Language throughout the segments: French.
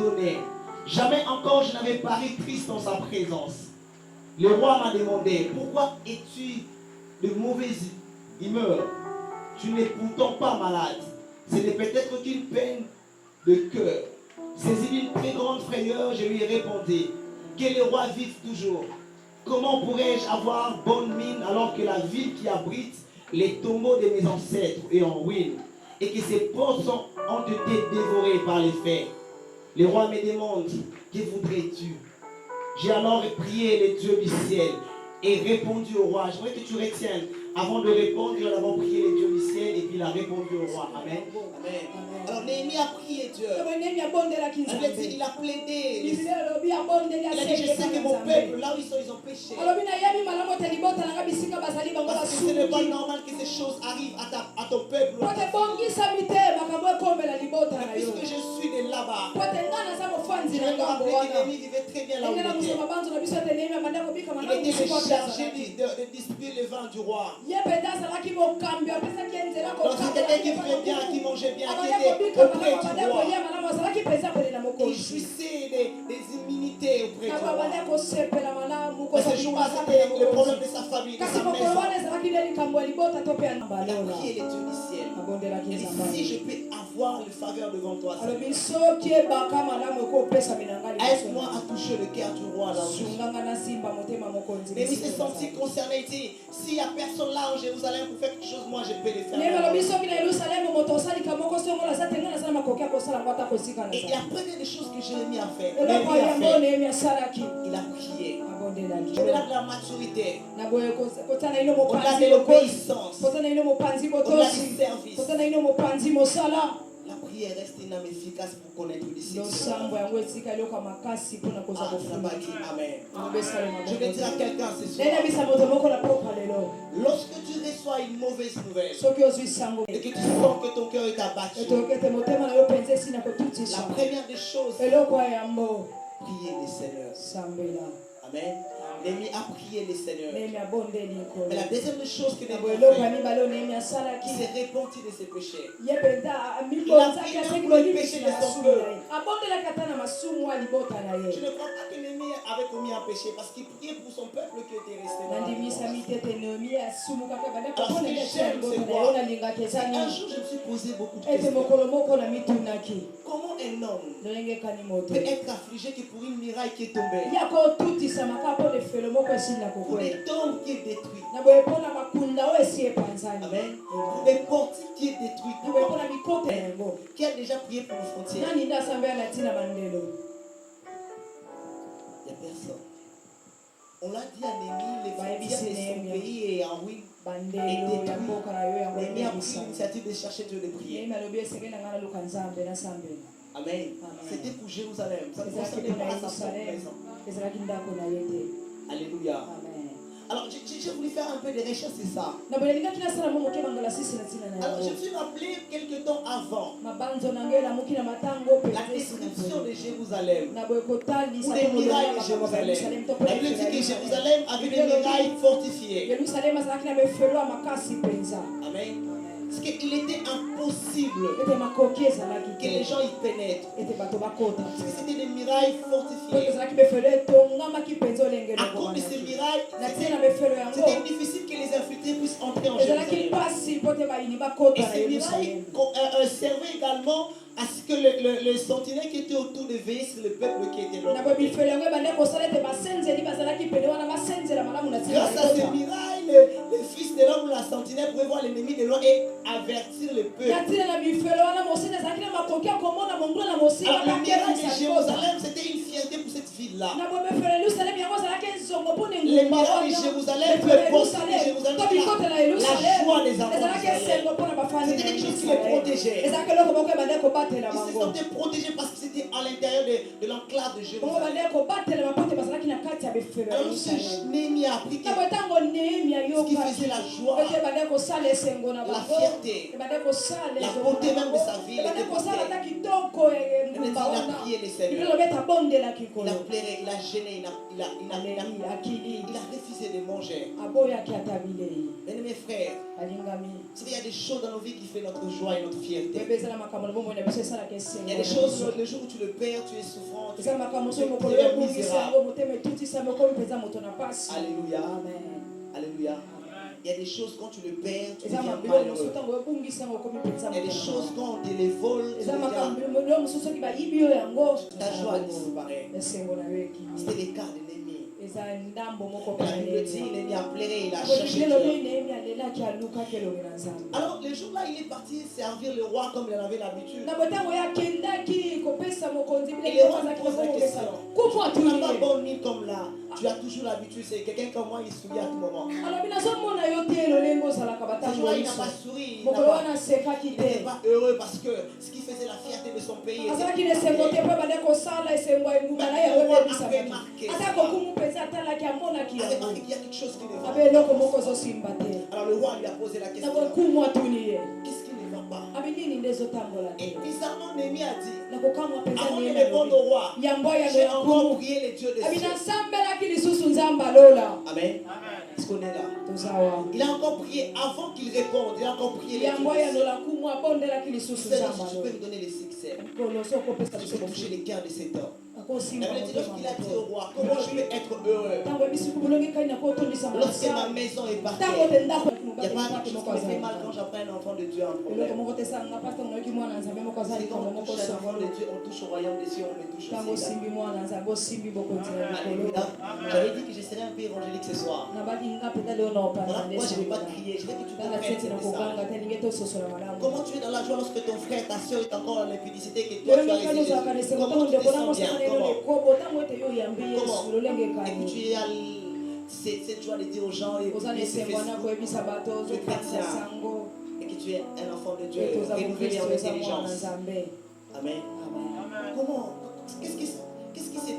donné. Jamais encore je n'avais paru triste en sa présence. Le roi m'a demandé, pourquoi es-tu de mauvaise humeur? Tu n'es pourtant pas malade. Ce n'est peut-être qu'une peine de cœur. Saisi d'une très grande frayeur, je lui ai répondu, que le roi vive toujours. Comment pourrais-je avoir bonne mine alors que la ville qui abrite les tombeaux de mes ancêtres est en ruine et que ses portes ont été dévorées par les fers? Le roi me demande, que voudrais-tu? J'ai alors prié le Dieu du ciel et répondu au roi. J'aimerais que tu retiennes. Avant de répondre, il a d'abord prié le Dieu du ciel et puis il a répondu au roi. Amen. Amen. Alors Néhémie a prié Dieu. Il a plaidé. Il a dit, je sais que mon peuple, là où ils sont, ils ont péché. Parce que ce n'est pas normal que ces choses arrivent à ton peuple. Mais puisque je suis de là-bas, je vais me rappeler que Néhémie vivait très bien là où il était. Il était chargé de distribuer le vin du roi. Donc c'est quelqu'un qui vivait bien, qui mangeait bien, qui était auprès du roi. Il jouissait des immunités auprès du roi. Mais ce jour-là, c'était le problème de sa famille, de sa maison. Il a prié les dieux du ciel. Il dit, si je peux avoir le faveur devant toi, aide-moi à toucher le cœur du roi là où je suis. Mais il s'est senti concerné. Il dit, s'il n'y a personne là en Jérusalem pour faire quelque chose, moi je peux le faire. Et la première des choses que Jérémie a fait, il a prié. Au-delà de la maturité, au-delà de l'obéissance, au-delà du service, la prière reste une âme efficace pour connaître le ciel. Amen. Je vais dire à quelqu'un ce soir, lorsque tu reçois une mauvaise nouvelle et que tu sens que ton cœur est abattu, la première des choses, prier le Seigneur. Amen. Néhémie a prié le Seigneur. Mais la deuxième des choses que Néhémie a fait, il s'est repenti de ses péchés. Il a prié pour le péché de son peuple. Je ne crois pas que Néhémie avait commis un péché parce qu'il priait pour son peuple qui était resté là. Alors ce que j'aime, c'est quoi? Un jour, je me suis posé beaucoup de questions. Comment un homme peut être affligé que pour une muraille qui est tombée, pour des tombes qui est détruites, amen, pour des portiques qui est détruites, qui a déjà prié pour nos frontières? Il n'y a personne. On l'a dit à Néhémie, les frontières de son pays est en ruine. Néhémie a pris l'initiative de chercher Dieu de prier. Amen. C'était pour Jérusalem. Ça ne concernait pas sa propre maison. Alléluia. Alors j'ai voulu faire un peu de recherche sur ça. Alors je me suis rappelé quelques temps avant la description de Jérusalem ou des murailles de Jérusalem. La Bible dit que Jérusalem avait des murailles fortifiées. Amen. Parce qu'il était impossible que les gens y pénètrent. Parce que c'était des murailles fortifiées. À cause de ces murailles, c'était difficile que les infiltrés puissent entrer en Jérusalem. Et ces murailles servaient également à ce que le sentinelle qui était autour de veiller sur le peuple qui était là. Grâce à ces murailles, le fils de l'homme, la sentinelle, pouvait voir l'ennemi de loin et avertir le peuple. Alors, le miracle de Jérusalem, c'était une fierté pour cette ville-là. Les miracles de Jérusalem, le portique de Jérusalem, la joie des enfants d'Israël. C'était quelque chose qui les protégeait. Ils se sentaient protégés parce que c'était à l'intérieur de l'enclave de Jérusalem. Alors, Néhémie a appris que ce qui faisait la joie, la fierté, la beauté même de sa vie, était il a prié le Seigneur. Il a pleuré, il a gêné, il a refusé de manger. Bien mes frères, il y a des choses dans nos vies qui font notre joie et notre fierté. Il y a des choses, le jour où tu le perds, tu es souffrant, tu es misérable. Alléluia. Amen. Alléluia. Il y a des choses quand tu le perds, tu deviens malheureux. Il y a des choses quand on te les vole, tu deviens... ta joie disparaît. C'était le cas de Néhémie. La Bible dit, Néhémie a pleuré, il a cherché Dieu. Alors, le jour-là, il est parti servir le roi comme il en avait l'habitude. Et le roi lui pose la question. Tu n'as pas bon ni comme là. Tu as toujours l'habitude, c'est quelqu'un comme moi, il sourit à tout moment. Ce jour-là, il n'a pas souri, il n'était pas heureux parce que ce qui faisait la fierté de son pays était marqué. Il avait marqué qu'il y a quelque chose qui ne va pas. Alors le roi lui a posé la question. Qu'est-ce qui ne va pas? Et bizarrement, Néhémie a dit, avant de répondre au roi, j'ai encore prié les dieux des cieux. Amen. Est-ce qu'on est là? Il a encore prié avant qu'il réponde. Il a encore prié les dieux des cieux. Je peux lui donner les succès. Je peux toucher les cœurs de cet homme. La Bible dit lorsqu'il a dit au roi, comment je vais être heureux lorsque ma maison est partie. Il n'y a pas quelque chose qui me fait mal quand j'apprends un enfant de Dieu en problème. C'est quand on touche un enfant de Dieu, on touche au royaume des cieux, on le touche aussi. Alléluia. J'avais dit que je serais un peu évangélique ce soir. Voilà pourquoi je ne vais pas crier. Je veux que tu comprennes ce message. Comment tu es dans la joie lorsque ton frère, ta soeur est encore dans l'impudicité que toi tu as réalisé Jésus? Comment tu te sens bien? Comment? Et puis tu as cette joie de dire aux gens et puis c'est Facebook, tu es chrétien et que tu es un enfant de Dieu renouvelé en intelligence. Amen. Comment? Qu'est-ce qui se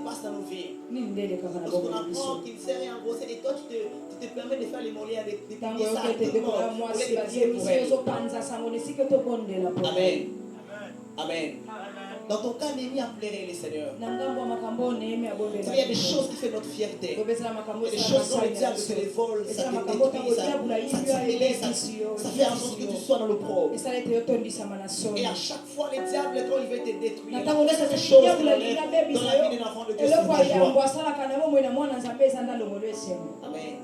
passe dans nos vies? Lorsqu'on apprend qu'il ne sait rien brosser et toi tu te permets de faire les mollets avec des petits sacs tout le monde pour les prier pour elle. Amen. Amen. Dans ton cas, Néhémie a pleuré le Seigneur. Il y a des choses qui font notre fierté. Il y a des choses dont le diable te les vole, ça te détruit, ça fait en sorte que tu sois dans le l'opprobre. Et à chaque fois, le diable, quand il veut te détruire, la première chose qu'il enlève dans la vie d'un enfant de Dieu, c'est ta joie. Amen.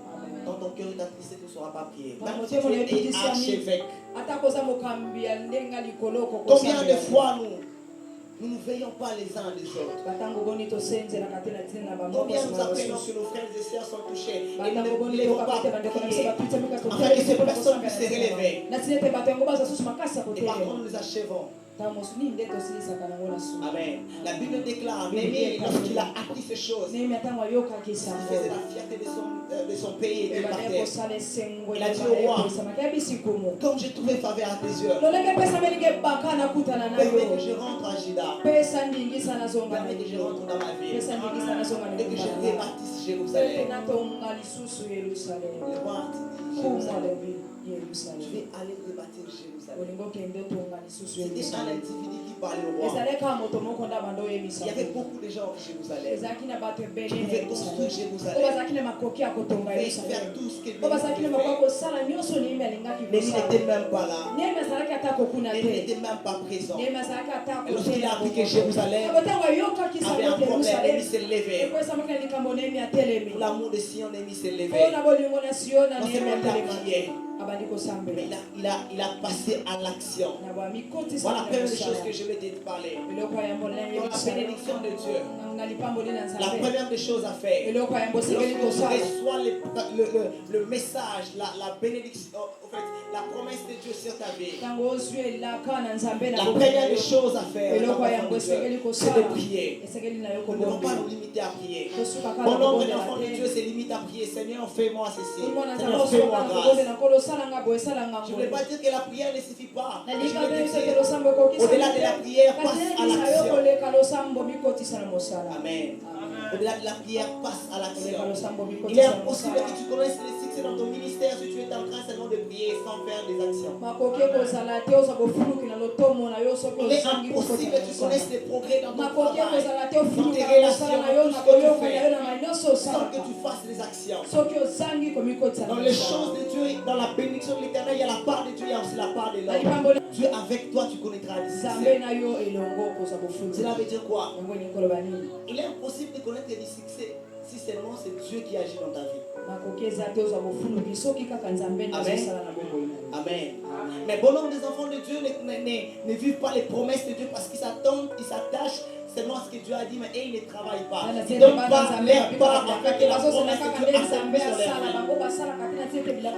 Dans ton cœur, ta tristesse ne sera pas priée. Même si tu es archevêque. Combien de fois nous ne veillons pas les uns les autres? Combien nous apprenons que nos frères et sœurs sont touchés et nous ne les voulons pas prier afin que ces personnes puissent se relever. Et par contre, nous les achevons. Amen. La Bible déclare, Néhémie, lorsqu'il a appris ces choses, il faisait la fierté de son pays et de partir. Il a dit au roi, comme j'ai trouvé faveur à tes yeux, permets que je rentre à Juda, permets que je rentre dans ma ville et que je rebâtisse Jérusalem. Le roi dit, je vais aller rebâtir Jérusalem. C'était un individu qui parlait au roi. Il y avait beaucoup de gens à Jérusalem qui pouvaient construire Jérusalem. Ils pouvaient faire tout ce qu'ils voulaient. Mais il n'était même pas là. Il n'était même pas présent. Et lorsqu'il a appris que Jérusalem avait un problème, Néhémie s'est levé. Pour l'amour de Sion, Néhémie s'est levé. Non seulement il a prié, mais il a passé à l'action. Voilà la première chose que je vais te parler. Pour la bénédiction de Dieu, la première des choses à faire, lorsque tu reçois le message, la bénédiction, en fait, la promesse de Dieu sur ta vie, la première des choses à faire, c'est de prier. Nous ne devons pas nous limiter à prier. Bon nombre d'enfants de Dieu se limitent à prier. Seigneur, fais-moi ceci. Seigneur, fais-moi grâce. Je ne voulais pas dire que la prière ne suffit pas. Je veux dire, au-delà de la prière, passe à l'action. Amen. Au-delà de la prière, passe à l'action. Il est impossible que tu connaisses les succès dans ton ministère si tu es en train seulement de prier sans faire des actions. Il est impossible que tu connaisses les progrès dans ton travail, dans tes relations, dans tout ce que tu fais. sans que tu fasses des actions. Dans les choses de Dieu, dans la bénédiction de l'Éternel, il y a la part de Dieu, il y a aussi la part de l'homme. Dieu avec toi, tu connaîtras les succès. Cela veut dire quoi? Il est impossible de connaître les succès si seulement c'est Dieu qui agit dans ta vie. Amen. Mais bon nombre des enfants de Dieu ne vivent pas les promesses de Dieu parce qu'ils s'attendent, ils s'attachent seulement à ce que Dieu a dit, mais ils ne travaillent pas. Ils ne donnent pas leur part afin que la promesse de Dieu s'accomplisse sur leur vie.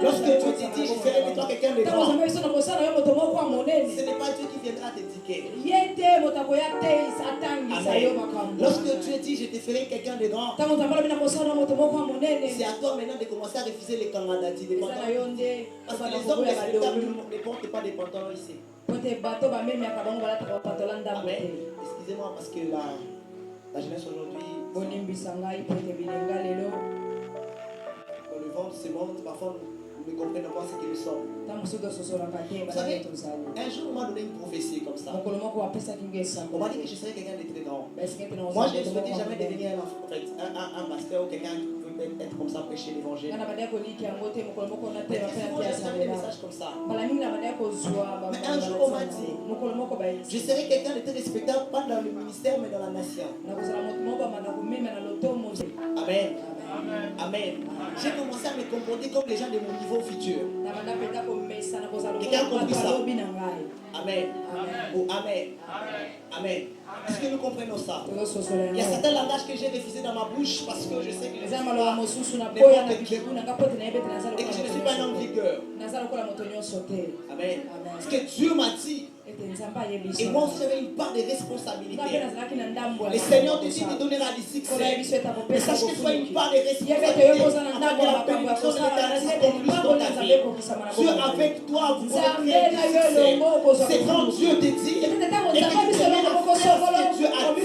Lorsque Dieu te dit, je ferai de toi quelqu'un de grand, ce n'est pas Dieu qui viendra t'éduquer. Amen. Lorsque Dieu dit, je te ferai quelqu'un de grand, c'est à toi maintenant de commencer à refuser les candidatures dépendants. Parce que les hommes respectables ne portent pas des pantalons ici. Amen. Excusez-moi parce que la jeunesse aujourd'hui, quand le ventre se monte, parfois nous ne comprenons pas ce que nous sommes. Vous savez, un jour on m'a donné une prophétie comme ça. On m'a dit que je serais quelqu'un de très grand. Moi je ne souhaitais jamais devenir un pasteur ou quelqu'un qui pouvait être comme ça, prêcher l'évangile. Mais j'ai jamais des messages comme ça. Mais un jour on m'a dit, je serai quelqu'un de très respectable, pas dans le ministère mais dans la nation. Amen. Amen. J'ai commencé à me comporter comme les gens de mon niveau futur. Quelqu'un a compris ça? Amen. Oh, amen. Amen. Est-ce que nous comprenons ça? Il y a certains langages que j'ai refusés dans ma bouche parce que je sais que je ne suis pas un homme vigueur. Amen. Ce que Dieu m'a dit, et moi aussi j'avais une part de responsabilité. Le Seigneur te dit de donner la succès. Mais sache que tu as une part de responsabilité. Afin que la bénédiction de l'Éternel s'accomplisse dans ta vie. Dieu avec toi, vous pouvez créer du succès. C'est quand Dieu te dit et que tu te mets à faire ce que Dieu a dit.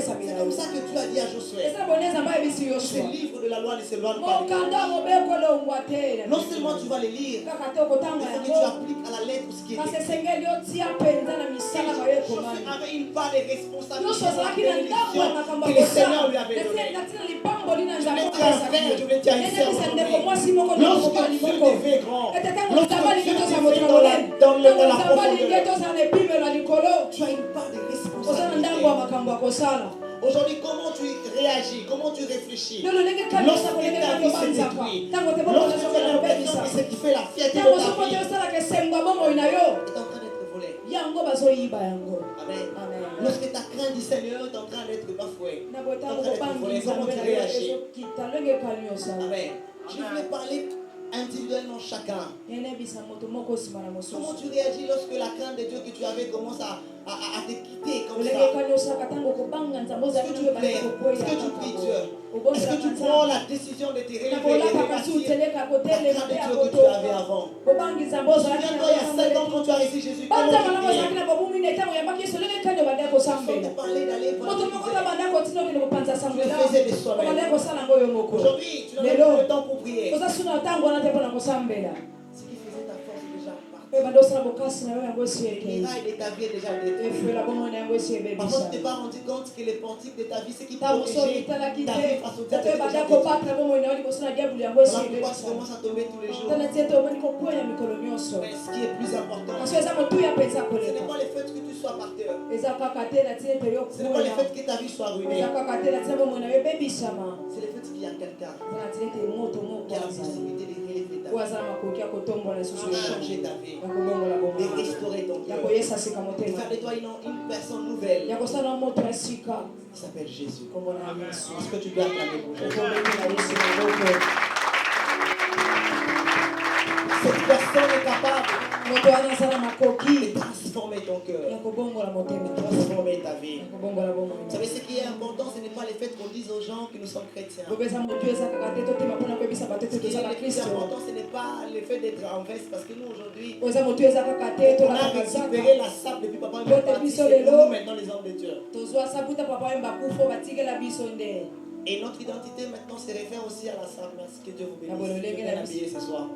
C'est comme ça que Dieu a dit à Josué. Ce livre de la loi ne s'éloigne pas. Non seulement tu vas le lire, mais il faut que tu appliques à la lettre ce qui est écrit. Josué avait une part de responsabilité dans la bénédiction que le Seigneur lui avait donnée. Je vais dire un frère, je vais dire une sœur aujourd'hui. Lorsque Dieu te fait grand, lorsque Dieu te fait dans la profondeur, tu as une part de responsabilité. Aujourd'hui, comment tu réagis, comment tu réfléchis lorsque ta vie se détruit, lorsque tu as l'impression que ce qui fait la fierté de ta vie est en train d'être volé. Amen. Lorsque ta crainte du Seigneur est en train d'être bafouée, comment tu réagis? Amen. Je voulais parler individuellement chacun. Comment tu réagis lorsque la crainte de Dieu que tu avais commence à te quitter comme ça? Est-ce que tu plais? Est-ce que tu pries Dieu? Est-ce que tu prends la décision de te relever et de rebâtir la crainte de Dieu que tu avais avant? Souviens-toi il y a 5 ans quand tu as reçu Jésus, comment tu priais? Sans te parler d'aller pour tu le faisais de soi-même. Aujourd'hui, tu n'as même plus le temps pour prier. Ce qui faisait ta force est déjà parti. Le miracle de ta vie est déjà détruit. Parfois, tu ne t'es pas rendu compte que les portiques de ta vie, c'est qui protégeait ta vie face au diable, c'est déjà détruit. Voilà pourquoi tu commences à tomber tous les jours. Mais ce qui est plus important, ce n'est pas le fait que tu sois parteur. Ce n'est pas le fait que ta vie soit ruinée. C'est le fait qu'il y a quelqu'un qui a la possibilité de relever ta vie, de changer ta vie, de restaurer ton cœur, de faire de toi une personne nouvelle. Il s'appelle Jésus. Est-ce que tu dois acclamer pour Jésus? Cette personne est capable de transformer ton cœur, de transformer ta vie. Vous savez ce qui est important, ce n'est pas le fait qu'on dise aux gens que nous sommes chrétiens. Ce qui est le plus important, ce n'est pas le fait d'être en veste, parce que nous aujourd'hui, on a récupéré la sable depuis papa et parti, c'est nous maintenant les hommes de Dieu. Et notre identité maintenant se réfère aussi à la sable. Que Dieu vous bénisse. Bien habillé ce soir.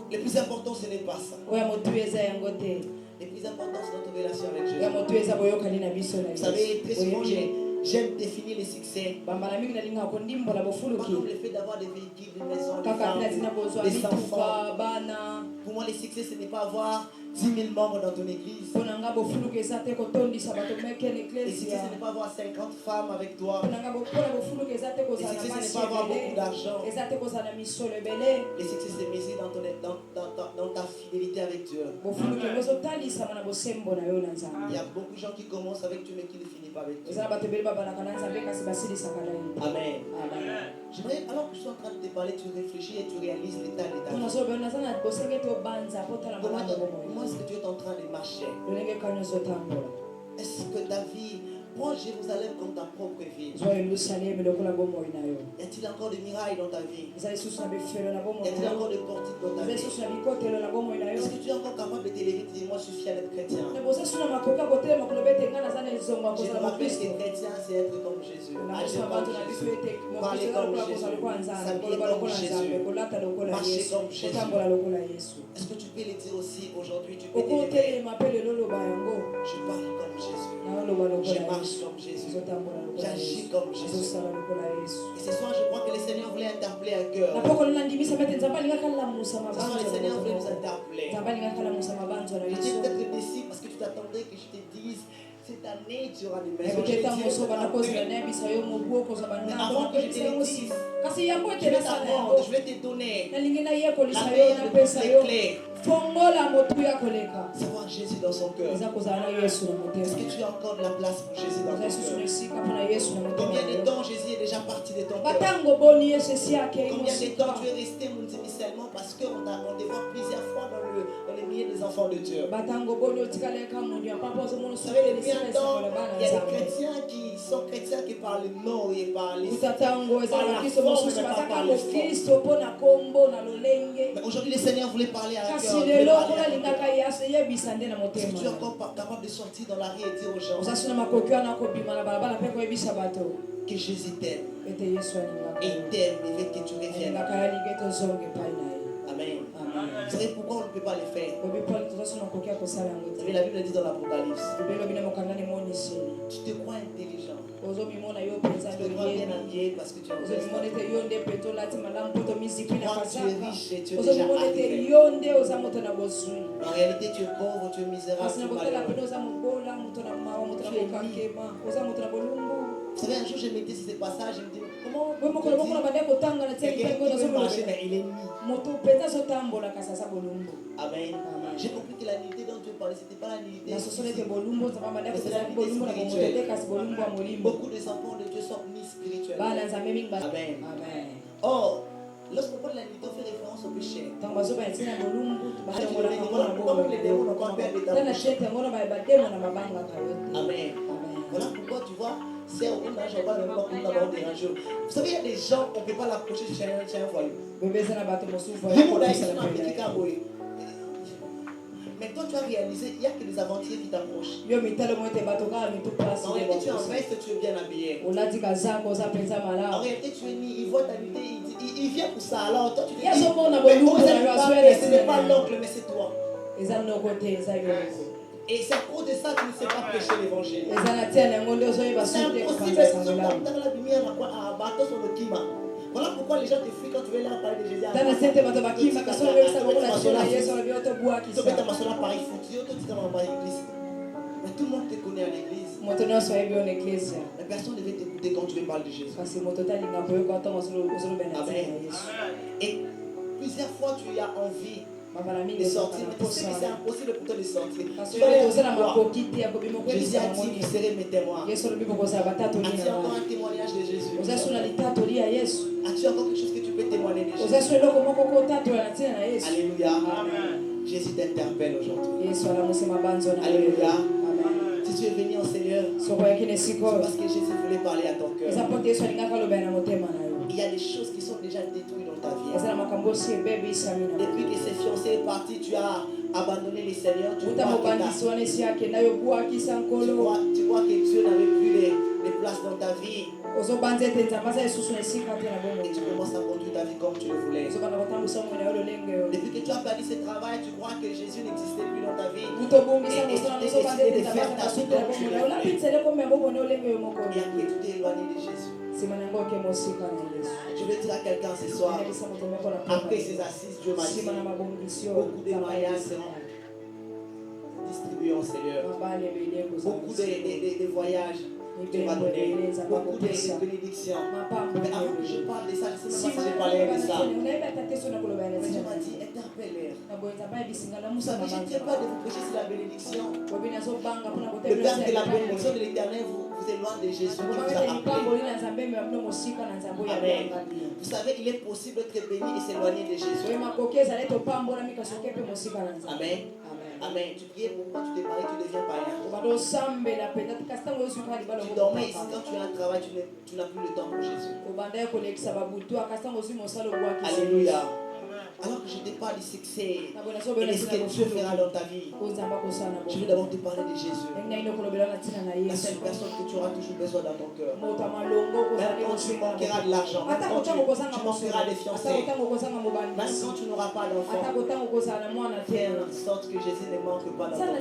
Le plus important, ce n'est pas ça. Le plus important, c'est notre relation avec Jésus. Vous savez, très souvent, j'aime définir les succès. Comme le fait d'avoir des véhicules, des maisons, des femmes, des enfants. Pour moi, les succès, ce n'est pas avoir 10 000 membres dans ton église. Les succès, ce n'est pas avoir 50 femmes avec toi. Les succès, ce n'est pas avoir beaucoup d'argent. Les succès, c'est mesurer dans ta fidélité avec Dieu. Il y a beaucoup de gens qui commencent avec Dieu mais qui ne finissent pas avec Dieu. Amen. J'aimerais, alors que je suis en train de te parler, tu réfléchis et tu réalises l'état de ta vie. Comment est-ce que tu es en train de marcher? Est-ce que ta vie prend Jérusalem comme ta propre ville? Y a-t-il encore des mirailles dans ta vie? Y a-t-il encore des portiques dans ta vie? Est-ce que tu es encore capable de t'élever et de dire moi je suis fier d'être chrétien? Je me rappelle que chrétien c'est être comme Jésus. Agir comme Jésus. Parler comme Jésus. S'habiller comme Jésus. Marcher comme Jésus. Est-ce que tu peux le dire aussi aujourd'hui? Tu peux te lever. Je parle comme Jésus. Je marche comme Jésus. J'agis comme Jésus. Et ce soir, je crois que le Seigneur voulait interpeller un cœur. Ce soir, le Seigneur voulait nous interpeller. J'étais peut-être déçu parce que tu t'attendais que je te dise cette année tu auras des maisons. Mais avant que je te le dise, je vais t'apprendre, je vais te donner la meilleure de toutes les clés. Savoir Jésus dans son cœur. Est-ce que tu as encore de la place pour Jésus dans ton cœur? Combien de temps Jésus est déjà parti de ton cœur? Combien de temps tu es resté multimissellement parce qu'on te voit plusieurs fois dans les milliers des enfants de Dieu? Vous savez, depuis un temps, il y a des chrétiens qui sont chrétiens qui parlent le nom et parlent les par la forme, mais pas par le fond. Mais aujourd'hui, le Seigneur voulait parler à un cœur. Est-ce que tu es encore capable de sortir dans la rue et dire aux gens que Jésus t'aime et il t'aime, il veut que tu reviennes. Amen. Vous savez pourquoi on ne peut pas le faire? Vous savez, la Bible dit dans l'Apocalypse, tu te crois intelligent, tu te crois bien habillé parce que tu es en reste. Tu crois que tu es riche et tu es déjà arrivé. En réalité, tu es pauvre, tu es misérable, tu es malheureux. Vous savez, un jour, je mettais sur ces passages, je me disais, comment quelqu'un qui veut marcher, mais il est mis. Amen. J'ai compris que la nudité dont tu parlais, ce n'était pas la nudité physique, mais c'est la nudité spirituelle. Beaucoup des enfants de Dieu sont mis spirituellement. Amen. Or, lorsqu'on parle de la nudité, on fait référence au péché. Voilà pourquoi les démons n'ont pas peur de t'approcher. Amen. Voilà pourquoi tu vois, c'est au monde d'argent, pas même pas pour d'avoir dérangé. Vous savez, il y a des gens, on ne peut pas l'approcher chez un voyou. Mais toi, tu as réalisé, il n'y a que des aventuriers qui t'approchent. En réalité, tu es en veste, tu es bien habillé. En réalité, tu es mis, il voit ta nudité, il vient pour ça. Alors, toi, tu te dis, mais ce n'est pas l'oncle, mais c'est toi. Et c'est à cause de ça que tu ne sais pas prêcher l'évangile. C'est impossible de se comporter la lumière à bateau sur le climat. Voilà pourquoi les gens te fuient quand tu veux leur parler de Jésus. Mais tout le monde te connaît à l'église. Mais personne ne veut t'écouter quand tu veux parler de Jésus. Amen. Et plusieurs fois tu as envie de sortir, mais tu sais que c'est impossible pour toi de sortir. Tu vas aller Jésus a dit, vous serez mes témoins. As-tu encore un témoignage de Jésus? As-tu encore quelque chose que tu peux témoigner de Jésus? Alléluia. Jésus t'interpelle aujourd'hui. Alléluia. Si tu es venu au Seigneur, c'est parce que Jésus voulait parler à ton cœur. Il il y a des choses qui sont déjà détruites dans ta vie. ezala makambo osi ebebisami na Depuis que ces fiancés est parti, tu as abandonné les seigneurs. Tu uta crois mobandisi wana esi akenda yobwakisa nkolo tu crois que Dieu n'avait plus les places dans ta vie. ozobanza ete nzambe aza lisusu na esika te na Et bomoi tu commences à conduire ta vie comme tu le voulais. ozobanda kotambwisa omoi na yo lolenge oyo Depuis que tu as perdu ce travail, tu crois que Jésus n'existait plus dans ta vie. utobongisa Et mosala tu ozobanda décidé ete de faire nzambe ta aza vie kasutu na comme tu bomoi na le yo voulais. lapitsele kombe yango na olenge yo moko Et après, tu t'es éloigné de Jésus. nsima na yango oke mosika na yesu Je veux dire à quelqu'un ce soir, nayebisa moto moko na après ces assises, Dieu m'a dit, nsima na mabongisi oyo beaucoup de mariages seront distribués en Seigneur. mabale ebele Beaucoup ekozala de voyages tu vas donner. Beaucoup de bénédictions. Mais avant que je parle de ça, je ne sais même pas si j'ai parlé de ça. Mais Dieu m'a dit, interpelle-les. Vous savez, je ne tiens pas de vous prêcher sur la bénédiction. Le père de la bénédiction de l'éternel vous éloigne de Jésus qui vous a appelé. Amen. Vous savez, il est possible d'être béni et s'éloigner de Jésus. Amen. Amen. Tu priais pourquoi tu t'es marié, tu deviens païen. Tu dormais ici, quand tu as un travail, tu n'as plus le temps pour Jésus. Alléluia. Alors que je te parle du succès et de ce que Dieu fera dans ta vie, je veux d'abord te parler de Jésus. La seule personne que tu auras toujours besoin dans ton cœur. Même quand tu manqueras de l'argent, même quand tu manqueras des fiancés, même quand tu n'auras pas d'enfant, fais en sorte que Jésus ne manque pas dans ton cœur.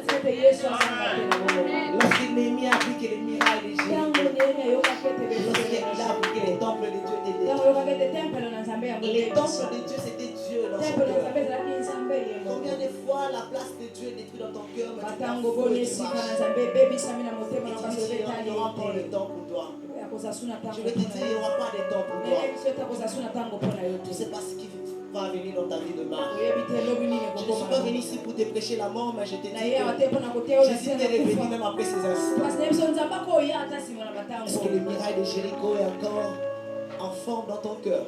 Lorsque Néhémie a vu que les miracles de Jésus, lorsqu'il a vu que les temples de Dieu étaient détruits, les temples de Dieu c'était Dieu dans son cœur. Combien de fois la place de Dieu est détruite dans ton cœur, mais tu t'en fous et tu marches. Et tu dis, il n'y aura pas de temps pour toi. Je vais te dire, il n'y aura pas de temps pour toi. Tu ne sais pas ce qui va venir dans ta vie demain. Je ne suis pas venu ici pour te prêcher la mort, mais je te dis que Jésus est revenu même après ces instants. Est-ce que le miracle de Jéricho est encore en forme dans ton cœur?